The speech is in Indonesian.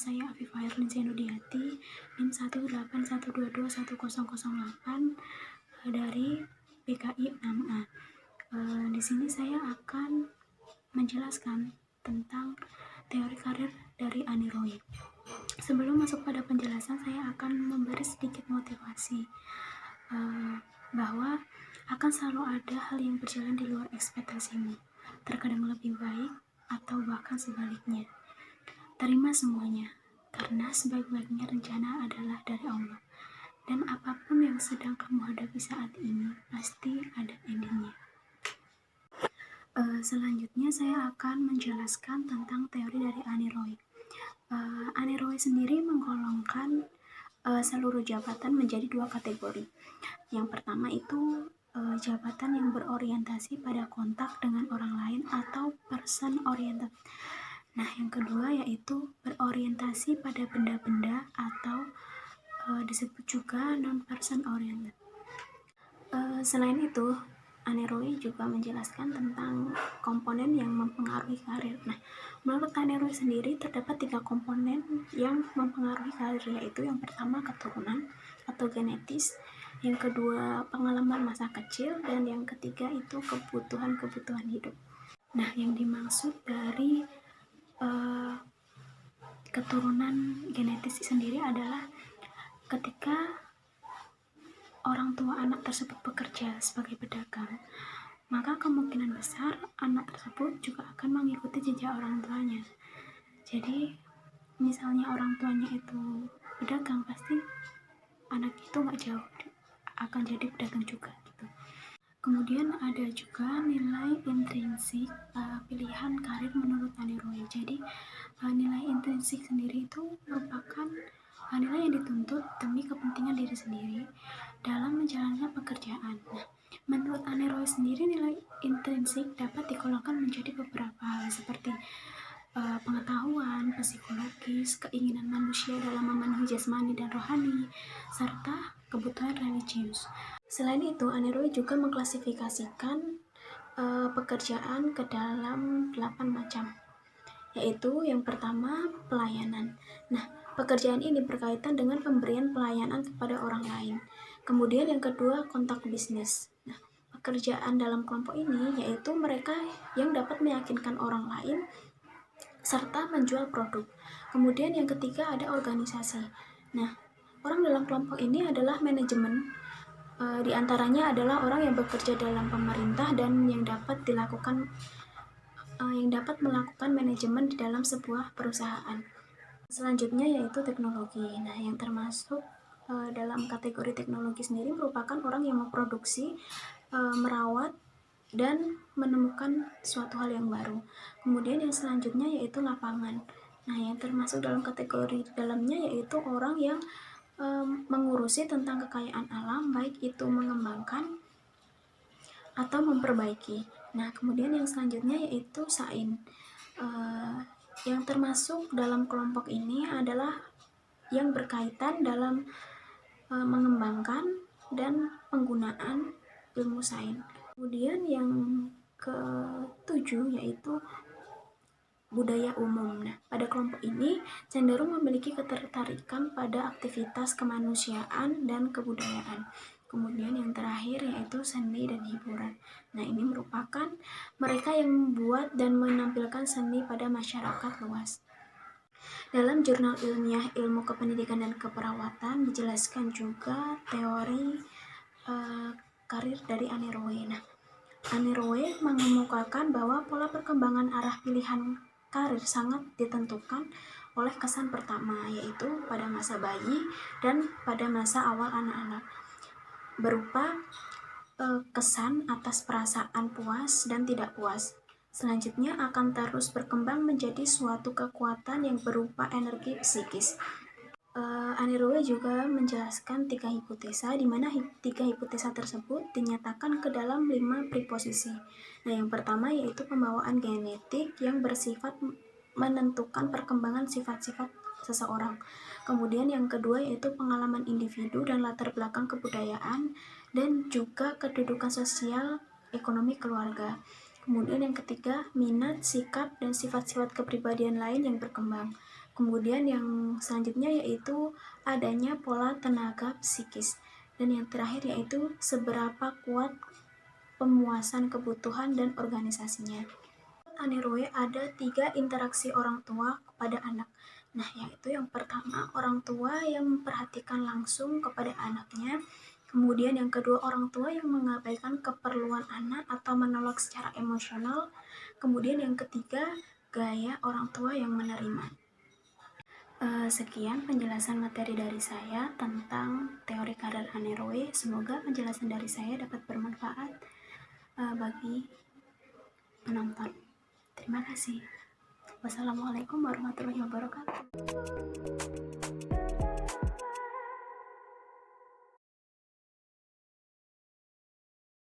saya Afifah Herlin Zainuddiyati, NIM 181221008 dari PKI 6A. Di sini saya akan menjelaskan tentang teori karir dari Annie Roy. Sebelum masuk pada penjelasan, saya akan memberi sedikit motivasi bahwa akan selalu ada hal yang berjalan di luar ekspektasimu, terkadang lebih baik atau bahkan sebaliknya. Terima semuanya, karena sebaik-baiknya rencana adalah dari Allah. Dan apapun yang sedang kamu hadapi saat ini, pasti ada endingnya. Selanjutnya saya akan menjelaskan tentang teori dari Annie Roy. Annie Roy sendiri menggolongkan seluruh jabatan menjadi dua kategori. Yang pertama itu jabatan yang berorientasi pada kontak dengan orang lain atau person oriented. Nah, yang kedua yaitu berorientasi pada benda-benda atau disebut juga non-person oriented. Selain itu, Annie Roy juga menjelaskan tentang komponen yang mempengaruhi karir. Nah, menurut Annie Roy sendiri terdapat 3 komponen yang mempengaruhi karir, yaitu yang pertama keturunan atau genetis, yang kedua pengalaman masa kecil, dan yang ketiga itu kebutuhan hidup. Nah, yang dimaksud dari keturunan genetis sendiri adalah ketika orang tua anak tersebut bekerja sebagai pedagang, maka kemungkinan besar anak tersebut juga akan mengikuti jejak orang tuanya. Jadi, misalnya orang tuanya itu pedagang, pasti anak itu nggak jauh akan jadi pedagang juga gitu. Kemudian ada juga nilai intrinsik pilihan karir menurut Annie Roy. Jadi nilai intrinsik sendiri itu merupakan nilai yang dituntut demi kepentingan diri sendiri dalam menjalankan pekerjaan. Nah, menurut Annie Roy sendiri nilai intrinsik dapat digolongkan menjadi beberapa hal seperti pengetahuan, psikologis, keinginan manusia dalam memenuhi jasmani dan rohani, serta kebutuhan religius. Selain itu, Annie Roy juga mengklasifikasikan pekerjaan ke dalam 8 macam, yaitu yang pertama pelayanan. Nah, pekerjaan ini berkaitan dengan pemberian pelayanan kepada orang lain. Kemudian yang kedua kontak bisnis. Nah, pekerjaan dalam kelompok ini yaitu mereka yang dapat meyakinkan orang lain serta menjual produk. Kemudian yang ketiga ada organisasi. Nah, orang dalam kelompok ini adalah manajemen. Di antaranya adalah orang yang bekerja dalam pemerintah dan yang dapat melakukan manajemen di dalam sebuah perusahaan. Selanjutnya yaitu teknologi. Nah, yang termasuk dalam kategori teknologi sendiri merupakan orang yang memproduksi, merawat, dan menemukan suatu hal yang baru. Kemudian yang selanjutnya yaitu lapangan. Nah, yang termasuk dalam kategori dalamnya yaitu orang yang mengurusi tentang kekayaan alam, baik itu mengembangkan atau memperbaiki. Nah, kemudian yang selanjutnya yaitu sains. Yang termasuk dalam kelompok ini adalah yang berkaitan dalam mengembangkan dan penggunaan ilmu sains. Kemudian yang ke-7 yaitu budaya umum. Nah, pada kelompok ini cenderung memiliki ketertarikan pada aktivitas kemanusiaan dan kebudayaan. Kemudian yang terakhir yaitu seni dan hiburan. Nah, ini merupakan mereka yang membuat dan menampilkan seni pada masyarakat luas. Dalam jurnal ilmiah ilmu kependidikan dan keperawatan dijelaskan juga teori karir dari Annie Roy. Nah, Annie Roy mengemukakan bahwa pola perkembangan arah pilihan karir sangat ditentukan oleh kesan pertama, yaitu pada masa bayi dan pada masa awal anak-anak, berupa kesan atas perasaan puas dan tidak puas. Selanjutnya akan terus berkembang menjadi suatu kekuatan yang berupa energi psikis. Annie Roy juga menjelaskan 3 hipotesa, di mana 3 hipotesa tersebut dinyatakan ke dalam 5 preposisi. Nah, yang pertama yaitu pembawaan genetik yang bersifat menentukan perkembangan sifat-sifat seseorang. Kemudian yang kedua yaitu pengalaman individu dan latar belakang kebudayaan dan juga kedudukan sosial ekonomi keluarga. Kemudian yang ketiga minat, sikap, dan sifat-sifat kepribadian lain yang berkembang. Kemudian yang selanjutnya yaitu adanya pola tenaga psikis. Dan yang terakhir yaitu seberapa kuat pemuasan kebutuhan dan organisasinya. Aneroe ada 3 interaksi orang tua kepada anak. Nah, yaitu yang pertama, orang tua yang memperhatikan langsung kepada anaknya. Kemudian yang kedua, orang tua yang mengabaikan keperluan anak atau menolak secara emosional. Kemudian yang ketiga, gaya orang tua yang menerima. Sekian penjelasan materi dari saya tentang teori karir Aneroe. Semoga penjelasan dari saya dapat bermanfaat bagi penonton. Terima kasih. Wassalamualaikum warahmatullahi wabarakatuh.